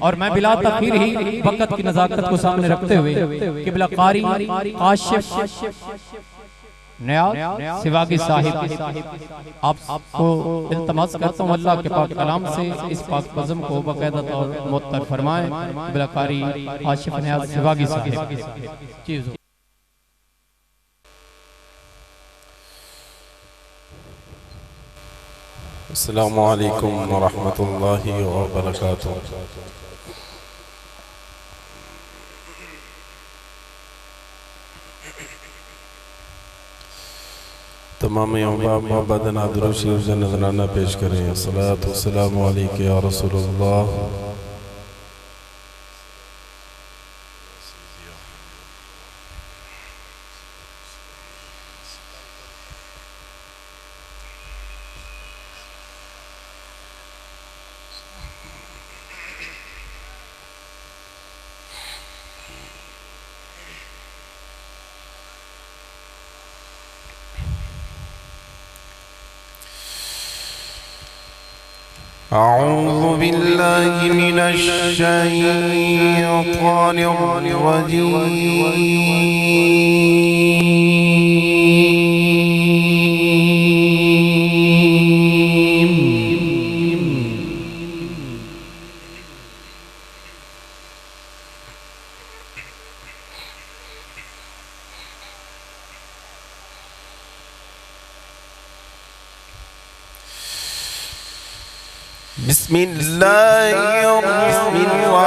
और मैं बिला तखीर ही वक्त की नज़ाकत को सामने रखते हुए क़िबला कारी काशिफ नियाज़ सिवागी साहिब आपको इल्तमास करता हूँ अल्लाह के पाक कलाम से इस पाक बज़म को बकायदा तौर मुअत्तर फरमाएं। क़िबला कारी काशिफ नियाज़ सिवागी साहिब। अस्सलामु अलैकुम व रहमतुल्लाहि व बरकातुहू। तमाम मोहब्बत दुरूद शरीफ से नजराना पेश करें। अस्सलातु वस्सलामु अलैका या रसूलल्लाह। أعوذ بالله من الشيطان الرجيم بسم الله الرحمن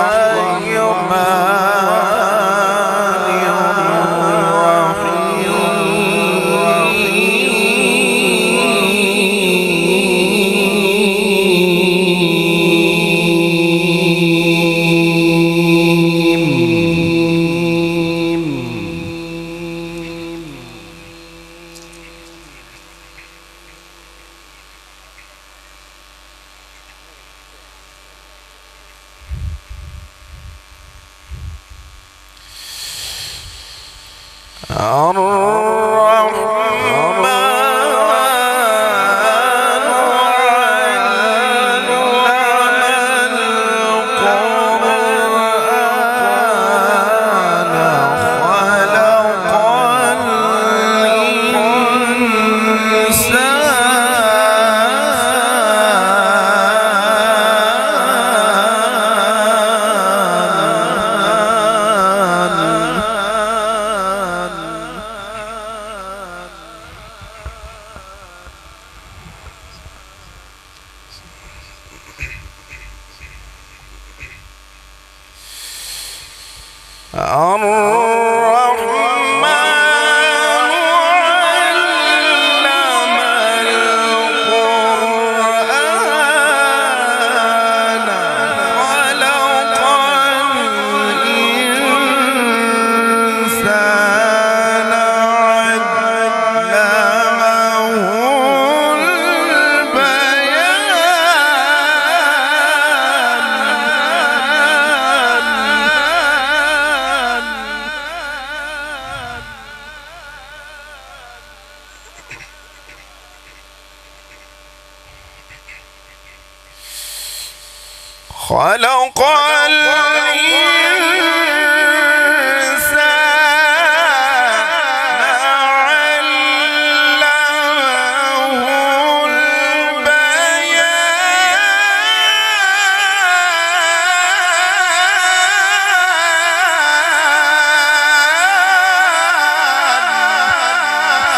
خلق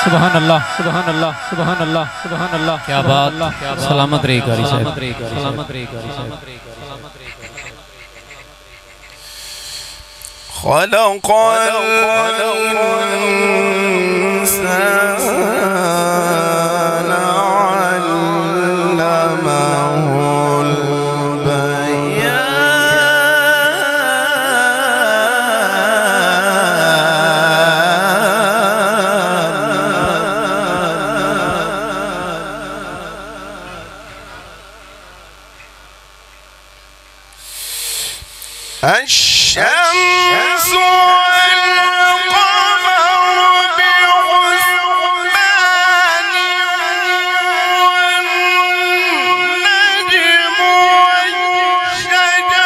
सुभान अल्लाह सुभान अल्लाह सुभान अल्लाह सुभान अल्लाह। क्या बात, सलामत रही कारी साहब, सलामत रही कारी साहब। खलक़ल इंसान अल्लमहुल बयान। الشمس والقمر بحسبان والنجم والشجر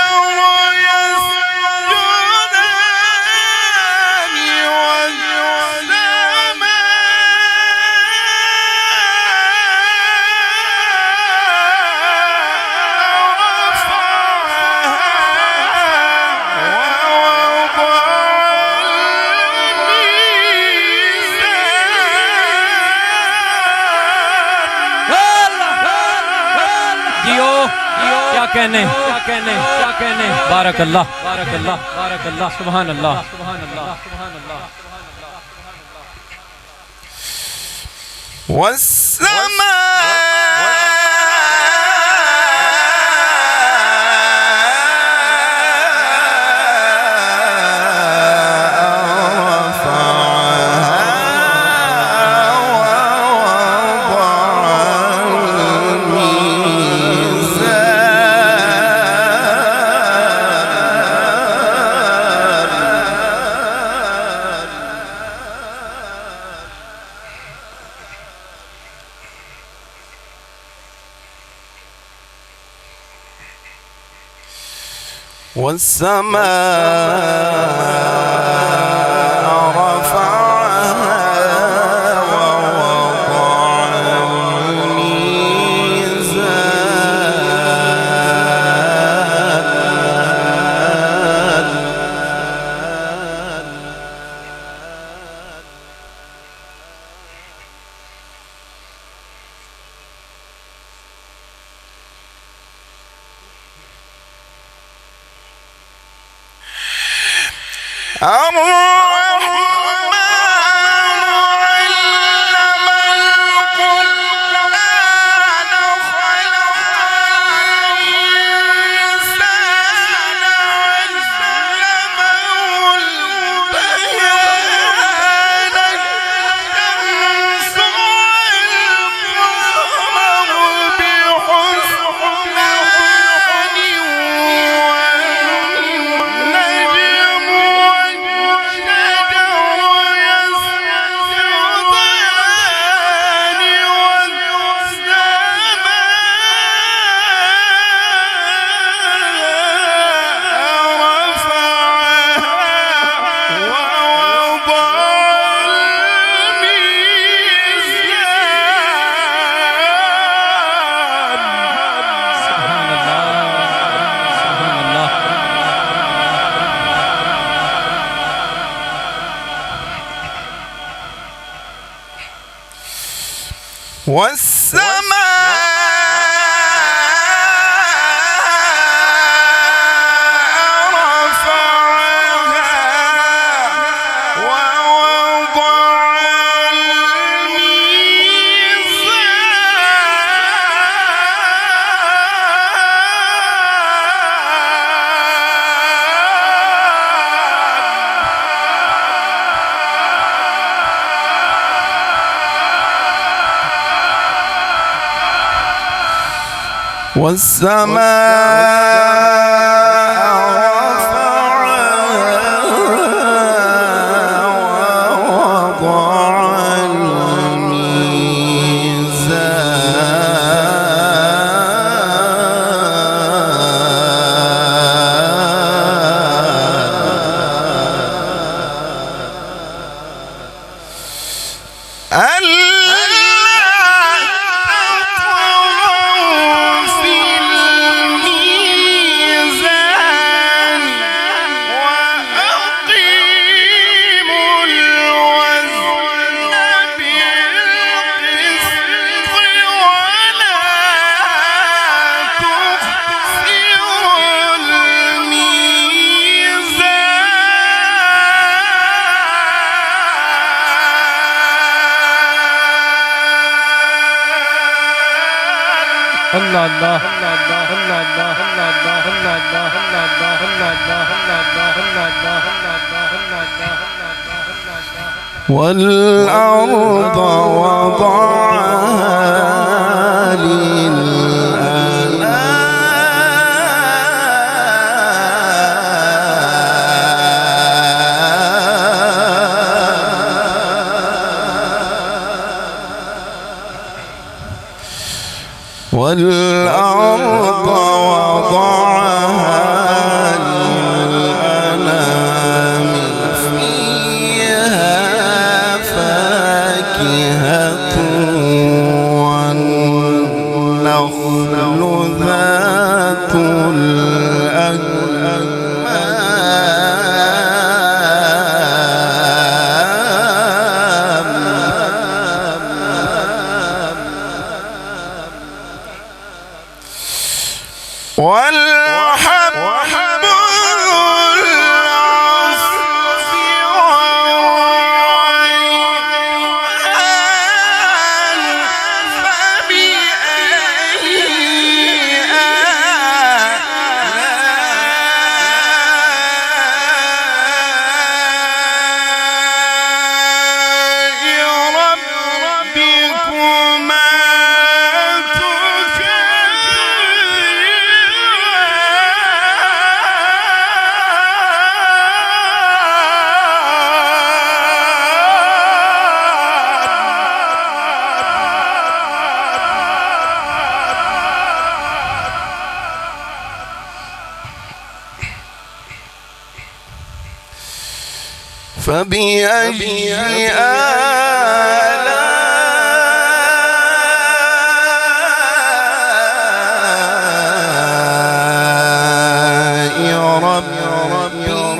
कहने बारक अल्लाह सुभान अल्लाह والسماء رفعها ووضع والأرض وضعها والأرض وضعها للأنام فيها فاكهة والنخل فبأي آلاء ربكما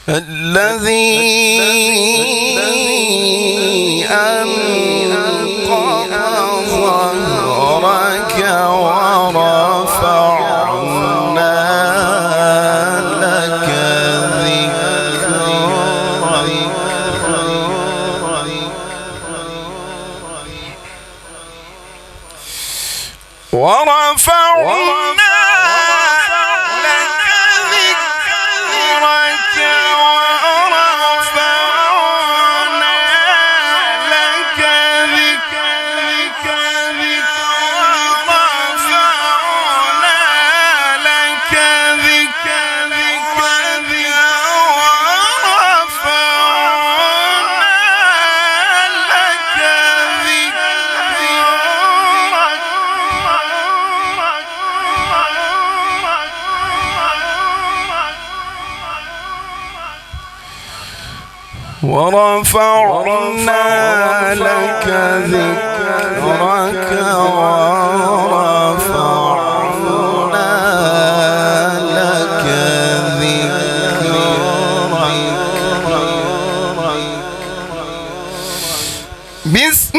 الذي أنقض ظهرك ورفعنا لك ذكرك ورفعنا ورفعنا لك ذكرك ورفعنا لك ذكرك بسم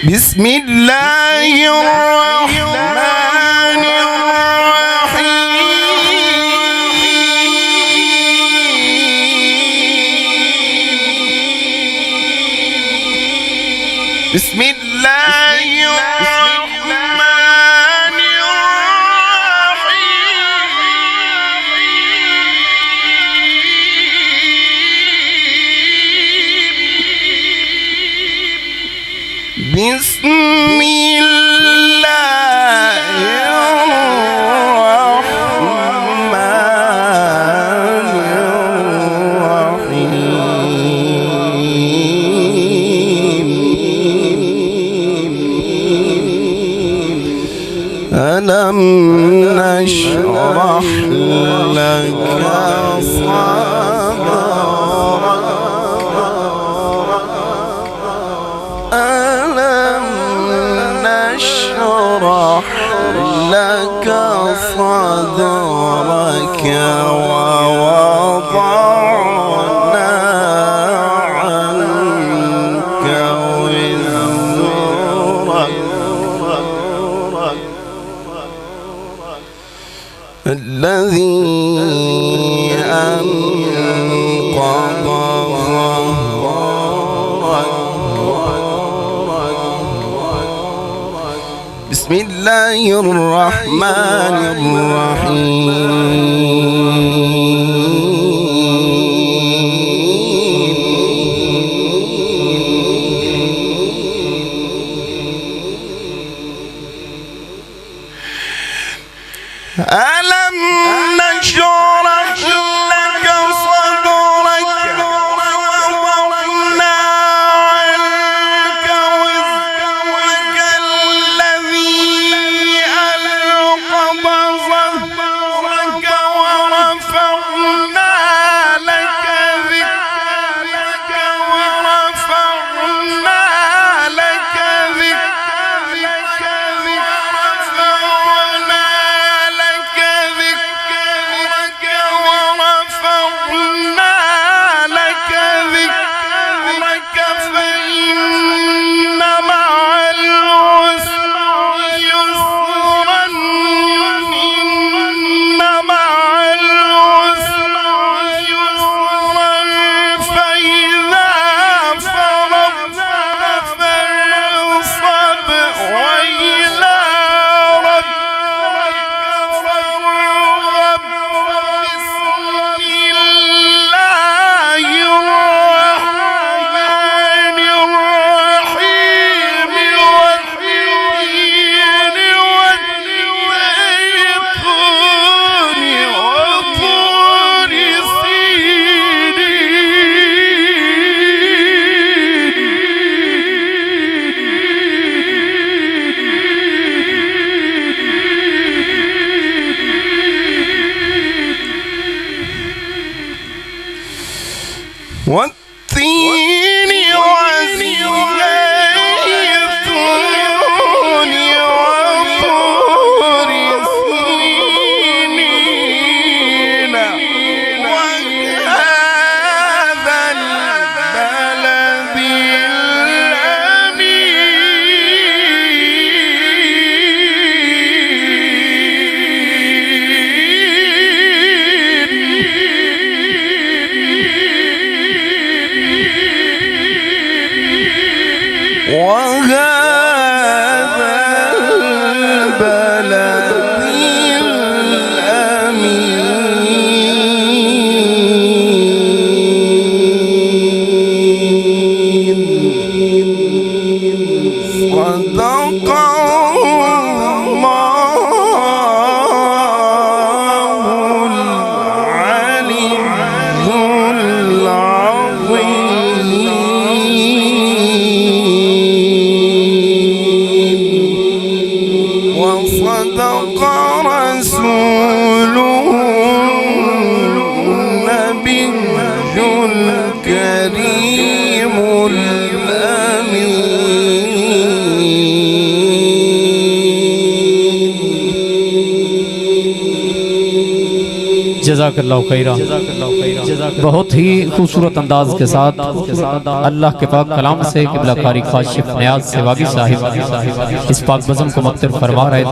بسم الله الرحمن الرحيم بسم الله الرحمن الرحيم بسم الله الرحمن الرحيم ألم نشرح لك صدرك نشرح لك صدرك ووضعنا عنك وزرك الذي أنقض ظهرك بسم الله الرحمن الرحيم ألم نشرح لك صدرك والتين والزيتون وطور سينين وهذا البلد وهذا البلد الأمين صدق الله العلي العظيم وصدق رسوله النبي الكريم الأمين जज़ाकल्लाहु खैरा। बहुत ही खूबसूरत अंदाज के साथ अल्लाह के पाक कलाम से क़िबला कारी काशिफ नियाज़ सेवागी साहिब इस पाक बज़म को मुख्तर फरमा रहे